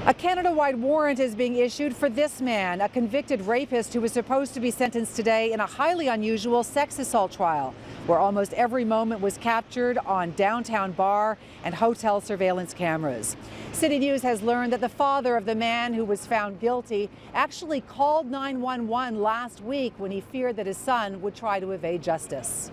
A Canada-wide warrant is being issued for this man, a convicted rapist who was supposed to be sentenced today in a highly unusual sex assault trial, where almost every moment was captured on downtown bar and hotel surveillance cameras. CityNews has learned that the father of the man who was found guilty actually called 911 last week when he feared that his son would try to evade justice.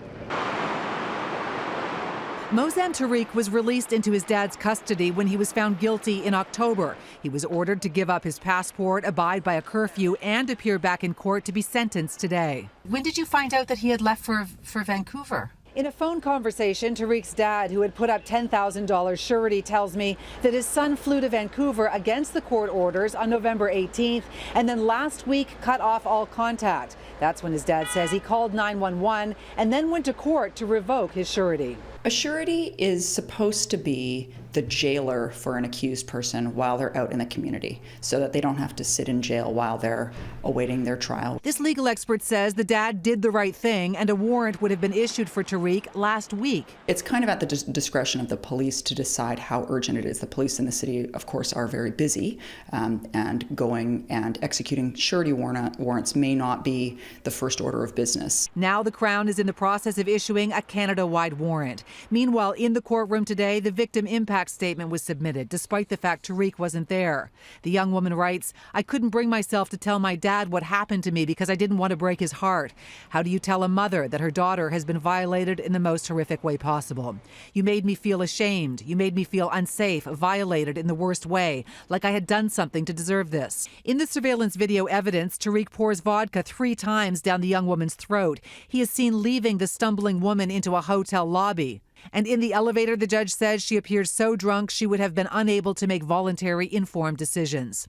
Moazzam Tariq was released into his dad's custody when he was found guilty in October. He was ordered to give up his passport, abide by a curfew, and appear back in court to be sentenced today. When did you find out that he had left for Vancouver? In a phone conversation, Tariq's dad, who had put up $10,000 surety, tells me that his son flew to Vancouver against the court orders on November 18th and then last week cut off all contact. That's when his dad says he called 911 and then went to court to revoke his surety. A surety is supposed to be the jailer for an accused person while they're out in the community, so that they don't have to sit in jail while they're awaiting their trial. This legal expert says the dad did the right thing and a warrant would have been issued for Tariq last week. It's kind of at the discretion of the police to decide how urgent it is. The police in the city, of course, are very busy, and going and executing surety warrants may not be the first order of business. Now the Crown is in the process of issuing a Canada-wide warrant. Meanwhile, in the courtroom today, the victim impact statement was submitted, despite the fact Tariq wasn't there. The young woman writes, "I couldn't bring myself to tell my dad what happened to me because I didn't want to break his heart. How do you tell a mother that her daughter has been violated in the most horrific way possible? You made me feel ashamed. You made me feel unsafe, violated in the worst way, like I had done something to deserve this." In the surveillance video evidence, Tariq pours vodka 3 times down the young woman's throat. He is seen leaving the stumbling woman into a hotel lobby. And in the elevator, the judge says she appeared so drunk she would have been unable to make voluntary, informed decisions.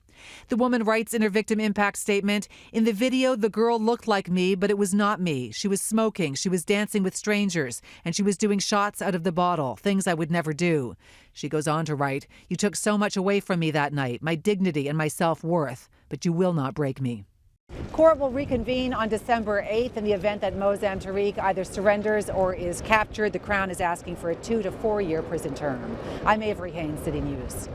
The woman writes in her victim impact statement, "In the video, the girl looked like me, but it was not me. She was smoking, she was dancing with strangers, and she was doing shots out of the bottle, things I would never do." She goes on to write, "You took so much away from me that night, my dignity and my self-worth, but you will not break me." Court will reconvene on December 8th in the event that Moazzam Tariq either surrenders or is captured. The Crown is asking for a 2 to 4 year prison term. I'm Avery Haines, City News.